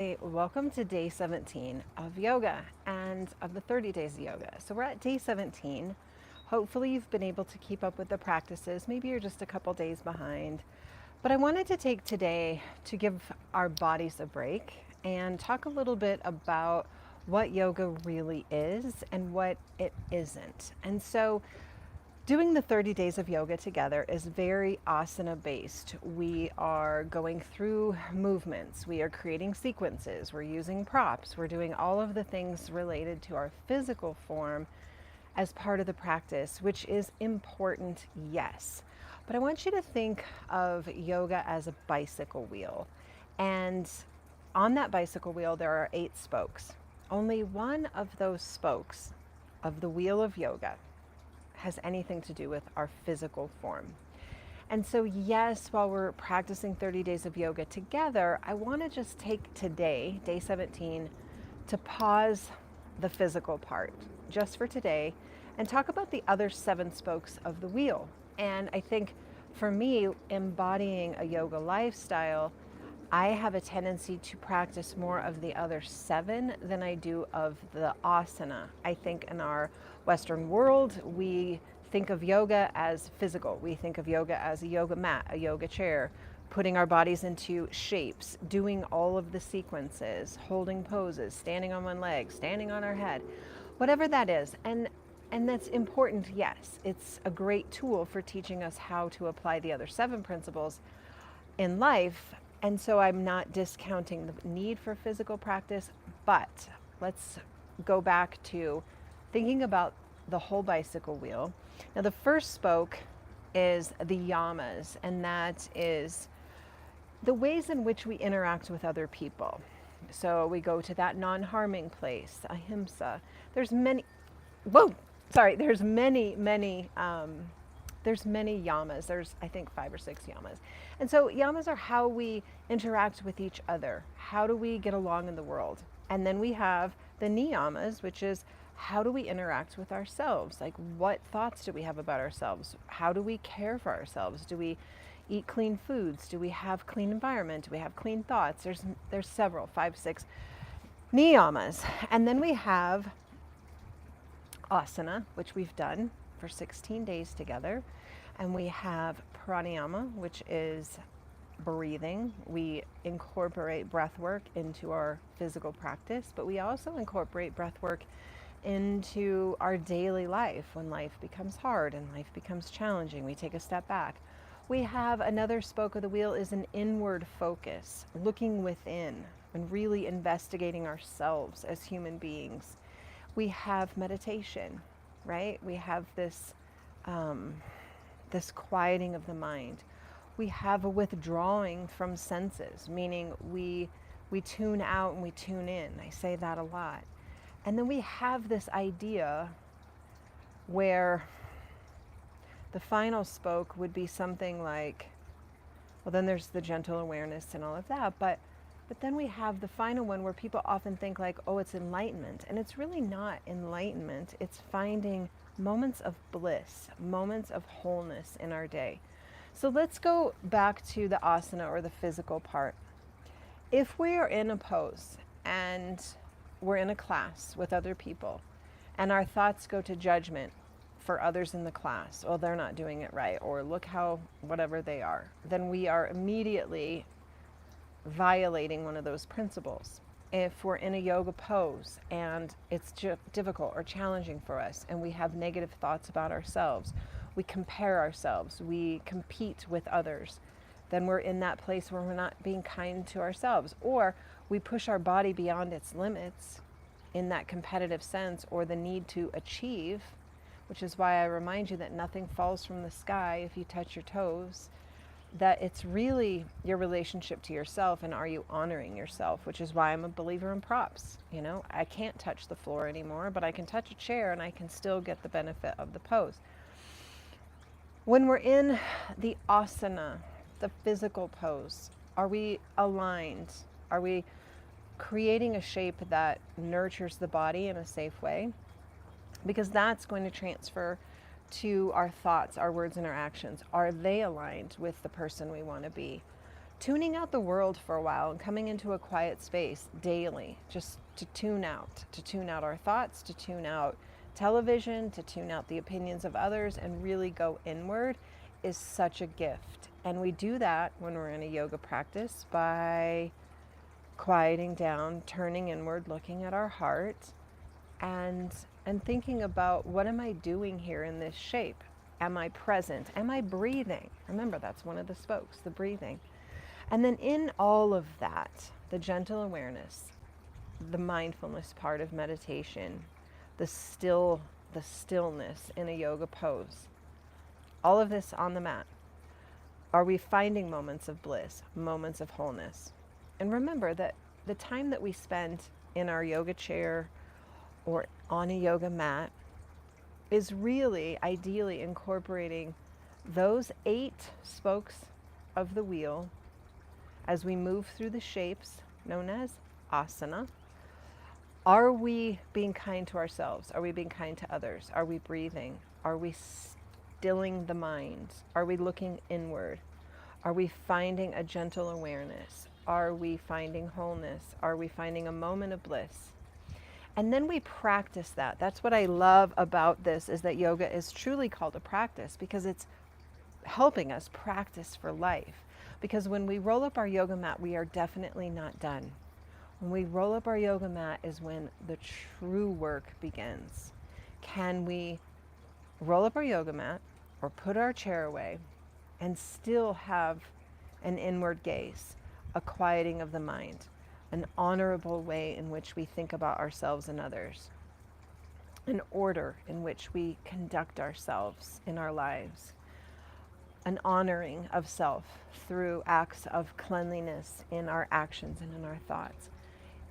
Hey, welcome to day 17 of yoga and of the 30 days of yoga. So we're at day 17. Hopefully you've been able to keep up with the practices. Maybe you're just a couple days behind. But I wanted to take today to give our bodies a break and talk a little bit about what yoga really is and what it isn't. And so doing the 30 days of yoga together is very asana based. We are going through movements, we are creating sequences, we're using props, we're doing all of the things related to our physical form as part of the practice, which is important, yes. But I want you to think of yoga as a bicycle wheel. And on that bicycle wheel, there are 8 spokes. Only one of those spokes of the wheel of yoga has anything to do with our physical form. And so, yes, while we're practicing 30 days of yoga together, I want to just take today, day 17, to pause the physical part just for today and talk about the other 7 spokes of the wheel. And I think for me, embodying a yoga lifestyle, I have a tendency to practice more of the other 7 than I do of the asana. I think in our Western world, we think of yoga as physical. We think of yoga as a yoga mat, a yoga chair, putting our bodies into shapes, doing all of the sequences, holding poses, standing on one leg, standing on our head, whatever that is. And that's important, yes. It's a great tool for teaching us how to apply the other 7 principles in life. And so I'm not discounting the need for physical practice, but let's go back to thinking about the whole bicycle wheel. Now, the first spoke is the yamas, and that is the ways in which we interact with other people. So we go to that non-harming place, ahimsa. There's many, whoa, sorry, there's many yamas. There's, I think, 5 or 6 yamas. And so yamas are how we interact with each other. How do we get along in the world? And then we have the niyamas, which is how do we interact with ourselves? Like, what thoughts do we have about ourselves? How do we care for ourselves? Do we eat clean foods? Do we have clean environment? Do we have clean thoughts? There's several, 5, 6 niyamas. And then we have asana, which we've done for 16 days together. And we have pranayama, which is breathing. We incorporate breath work into our physical practice, but we also incorporate breath work into our daily life. When life becomes hard and life becomes challenging, we take a step back. We have another spoke of the wheel is an inward focus, looking within and really investigating ourselves as human beings. We have meditation, right? We have this this quieting of the mind. We have a withdrawing from senses, meaning we tune out and we tune in. I say that a lot. And then we have this idea where the final spoke would be something like, well, then there's the gentle awareness and all of that, but then we have the final one where people often think like, oh, it's enlightenment. And it's really not enlightenment. It's finding moments of bliss, moments of wholeness in our day. So let's go back to the asana, or the physical part. If we are in a pose and we're in a class with other people and our thoughts go to judgment for others in the class, oh, they're not doing it right, or look how whatever they are, then we are immediately violating one of those principles. If we're in a yoga pose and it's difficult or challenging for us and we have negative thoughts about ourselves, we compare ourselves, we compete with others, then we're in that place where we're not being kind to ourselves, or we push our body beyond its limits in that competitive sense, or the need to achieve, which is why I remind you that nothing falls from the sky if you touch your toes, that it's really your relationship to yourself, and are you honoring yourself, which is why I'm a believer in props. You know, I can't touch the floor anymore, but I can touch a chair and I can still get the benefit of the pose. When we're in the asana, the physical pose, are we aligned? Are we creating a shape that nurtures the body in a safe way? Because that's going to transfer to our thoughts, our words, and our actions. Are they aligned with the person we want to be? tuning out the world for a while and coming into a quiet space daily, just to tune out our thoughts, to tune out television, to tune out the opinions of others, and really go inward is such a gift. And we do that when we're in a yoga practice by quieting down, turning inward, looking at our heart, and thinking about, what am I doing here in this shape? Am I present? Am I breathing? Remember, that's one of the spokes, the breathing. And then in all of that, the gentle awareness, the mindfulness part of meditation, the stillness in a yoga pose, all of this on the mat. Are we finding moments of bliss, moments of wholeness? And remember that the time that we spend in our yoga chair or on a yoga mat is really ideally incorporating those 8 spokes of the wheel as we move through the shapes known as asana. Are we being kind to ourselves? Are we being kind to others? Are we breathing? Are we stilling the mind? Are we looking inward? Are we finding a gentle awareness? Are we finding wholeness? Are we finding a moment of bliss? And then we practice that. That's what I love about this, is that yoga is truly called a practice, because it's helping us practice for life. Because when we roll up our yoga mat, we are definitely not done. When we roll up our yoga mat is when the true work begins. Can we roll up our yoga mat or put our chair away and still have an inward gaze, a quieting of the mind, an honorable way in which we think about ourselves and others, an order in which we conduct ourselves in our lives, an honoring of self through acts of cleanliness in our actions and in our thoughts.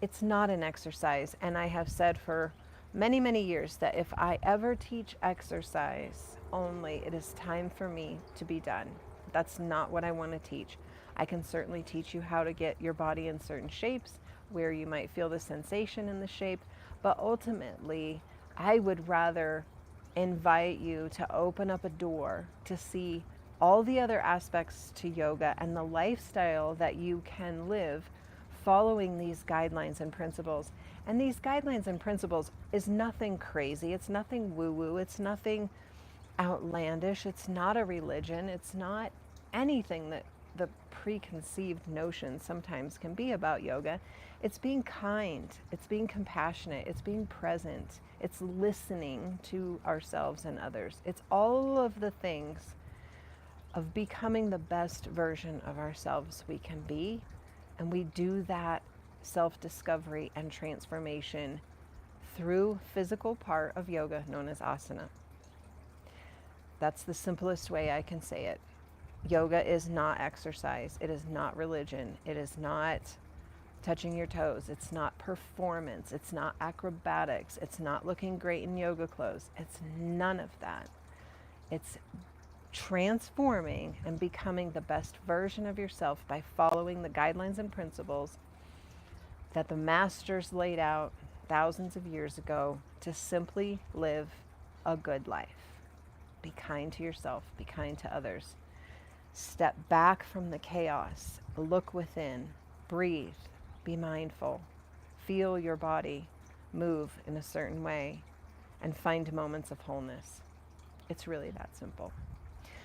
It's not an exercise, and I have said for many, many years that if I ever teach exercise only, it is time for me to be done. That's not what I want to teach. I can certainly teach you how to get your body in certain shapes where you might feel the sensation in the shape, but ultimately I would rather invite you to open up a door to see all the other aspects to yoga and the lifestyle that you can live following these guidelines and principles. And these guidelines and principles is nothing crazy. It's nothing woo-woo. It's nothing outlandish. It's not a religion. It's not anything that the preconceived notion sometimes can be about yoga. It's being kind. It's being compassionate. It's being present. It's listening to ourselves and others. It's all of the things of becoming the best version of ourselves we can be. And we do that self-discovery and transformation through physical part of yoga known as asana. That's the simplest way I can say it. Yoga is not exercise. It is not religion. It is not touching your toes. It's not performance. It's not acrobatics. It's not looking great in yoga clothes. It's none of that. It's transforming and becoming the best version of yourself by following the guidelines and principles that the masters laid out thousands of years ago to simply live a good life. Be kind to yourself. Be kind to others. Step back from the chaos. Look within. Breathe. Be mindful. Feel your body move in a certain way and find moments of wholeness. It's really that simple.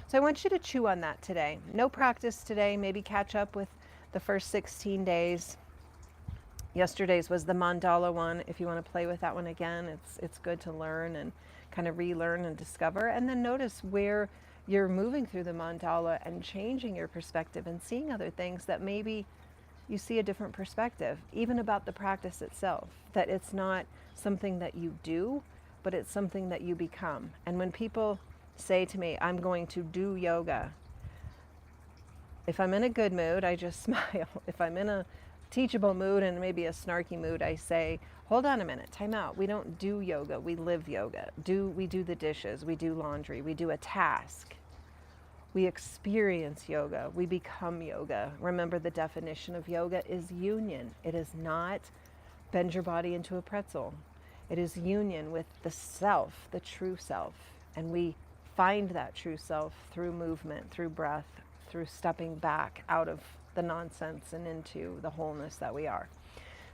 So I want you to chew on that today. No practice today. Maybe catch up with the first 16 days. Yesterday's was the mandala one. If you want to play with that one again, it's good to learn and kind of relearn and discover. And then notice where you're moving through the mandala and changing your perspective and seeing other things that maybe you see a different perspective, even about the practice itself, that it's not something that you do, but it's something that you become. And when people say to me, I'm going to do yoga, if I'm in a good mood, I just smile. If I'm in a teachable mood and maybe a snarky mood, I say, hold on a minute, time out. We don't do yoga, we live yoga. We do the dishes, we do laundry, we do a task. We experience yoga, we become yoga. Remember, the definition of yoga is union. It is not bend your body into a pretzel. It is union with the self, the true self. And we find that true self through movement, through breath, through stepping back out of the nonsense and into the wholeness that we are.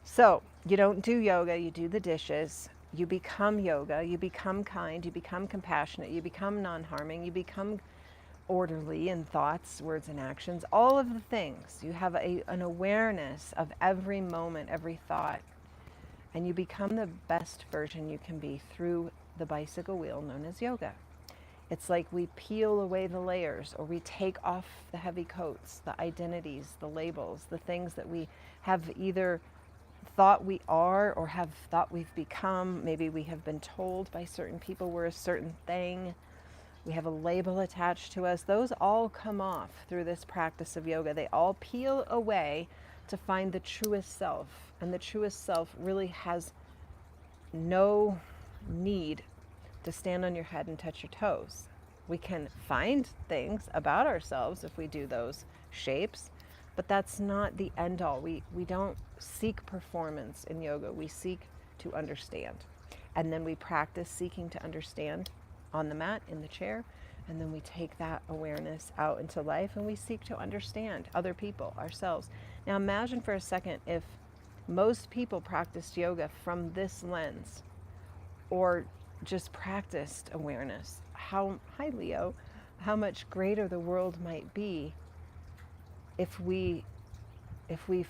So you don't do yoga, you do the dishes. You become yoga, you become kind, you become compassionate, you become non-harming, you become orderly in thoughts, words, and actions. All of the things. You have an awareness of every moment, every thought, and you become the best version you can be through the bicycle wheel known as yoga. It's like we peel away the layers, or we take off the heavy coats, the identities, the labels, the things that we have either thought we are or have thought we've become. Maybe we have been told by certain people we're a certain thing. We have a label attached to us. Those all come off through this practice of yoga. They all peel away to find the truest self. And the truest self really has no need to stand on your head and touch your toes. We can find things about ourselves if we do those shapes, but that's not the end all. We don't seek performance in yoga. We seek to understand. And then we practice seeking to understand on the mat, in the chair, and then we take that awareness out into life and we seek to understand other people, ourselves. Now imagine for a second if most people practiced yoga from this lens, or just practiced awareness. Hi Leo, how much greater the world might be if we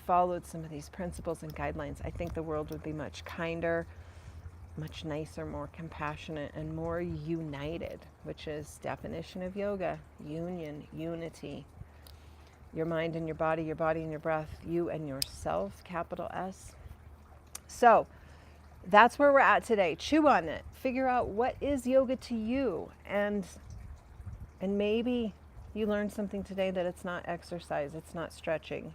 followed some of these principles and guidelines. I think the world would be much kinder, much nicer, more compassionate, and more united, which is definition of yoga: union, unity. Your mind and your body and your breath, you and yourself, capital S. So that's where we're at today. Chew on it. Figure out what is yoga to you, and maybe you learned something today that it's not exercise, it's not stretching.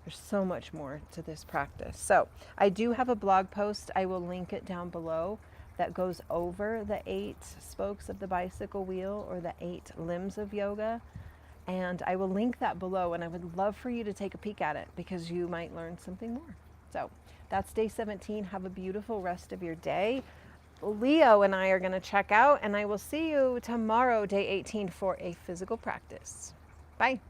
There's so much more to this practice. So I do have a blog post. I will link it down below that goes over the 8 spokes of the bicycle wheel, or the 8 limbs of yoga. And I will link that below, and I would love for you to take a peek at it because you might learn something more. So that's day 17. Have a beautiful rest of your day. Leo and I are going to check out, and I will see you tomorrow, day 18, for a physical practice. Bye.